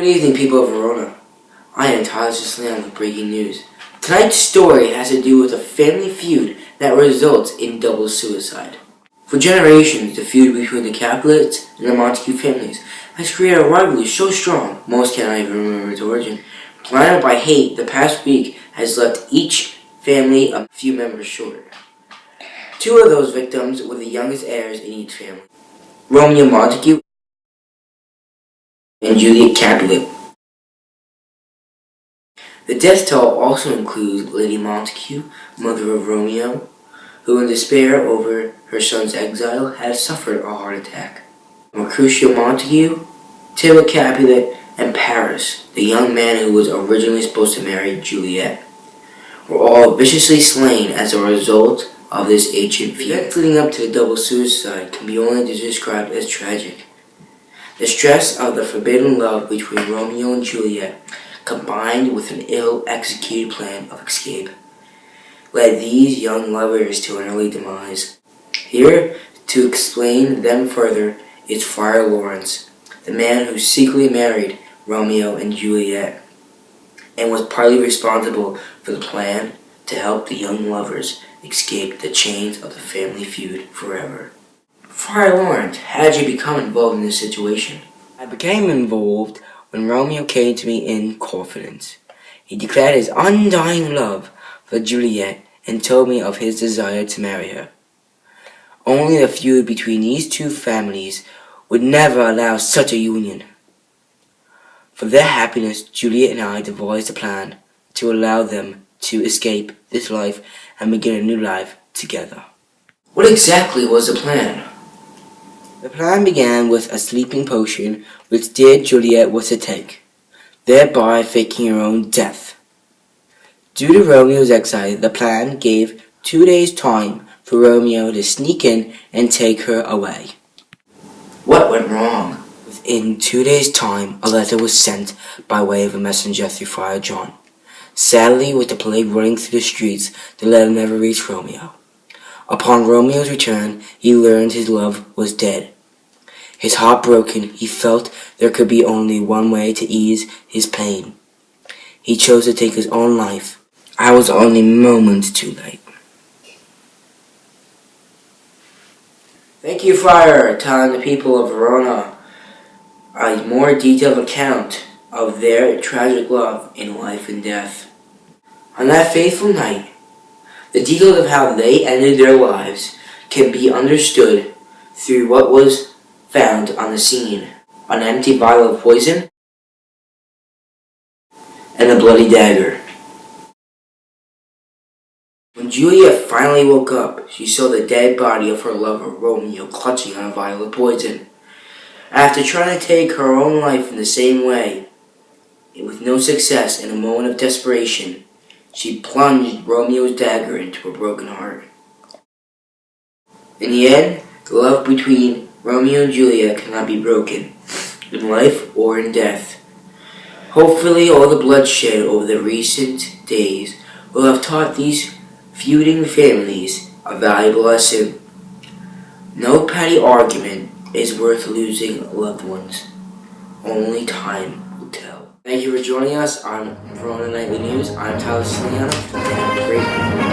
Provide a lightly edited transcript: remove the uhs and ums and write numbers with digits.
Good evening, people of Verona. I am Tyler Siciliano with breaking news. Tonight's story has to do with a family feud that results in double suicide. For generations, the feud between the Capulets and the Montague families has created a rivalry so strong most cannot even remember its origin. Blinded by hate, the past week has left each family a few members short. Two of those victims were the youngest heirs in each family, Romeo Montague and Juliet Capulet. The death toll also includes Lady Montague, mother of Romeo, who in despair over her son's exile had suffered a heart attack. Mercutio Montague, Tibble Capulet, and Paris, the young man who was originally supposed to marry Juliet, were all viciously slain as a result of this ancient feud. The events leading up to the double suicide can be only described as tragic. The stress of the forbidden love between Romeo and Juliet, combined with an ill-executed plan of escape, led these young lovers to an early demise. Here, to explain them further, is Friar Lawrence, the man who secretly married Romeo and Juliet, and was partly responsible for the plan to help the young lovers escape the chains of the family feud forever. Friar Lawrence, how did you become involved in this situation? I became involved when Romeo came to me in confidence. He declared his undying love for Juliet and told me of his desire to marry her. Only the feud between these two families would never allow such a union. For their happiness, Juliet and I devised a plan to allow them to escape this life and begin a new life together. What exactly was the plan? The plan began with a sleeping potion which dear Juliet was to take, thereby faking her own death. Due to Romeo's exile, the plan gave 2 days' time for Romeo to sneak in and take her away. What went wrong? Within 2 days' time, a letter was sent by way of a messenger through Friar John. Sadly, with the plague running through the streets, the letter never reached Romeo. Upon Romeo's return, he learned his love was dead. His heart broken, he felt there could be only one way to ease his pain. He chose to take his own life. I was only moments too late. Thank you, Friar, telling the people of Verona a more detailed account of their tragic love in life and death. On that fateful night, the details of how they ended their lives can be understood through what was found on the scene: an empty vial of poison and a bloody dagger. When Juliet finally woke up, she saw the dead body of her lover Romeo clutching on a vial of poison. After trying to take her own life in the same way, and with no success, in a moment of desperation, she plunged Romeo's dagger into her broken heart. In the end, the love between Romeo and Juliet cannot be broken, in life or in death. Hopefully all the bloodshed over the recent days will have taught these feuding families a valuable lesson. No petty argument is worth losing loved ones. Only time will tell. Thank you for joining us on Verona Nightly News. I'm Tyler Siciliano, and have a great night.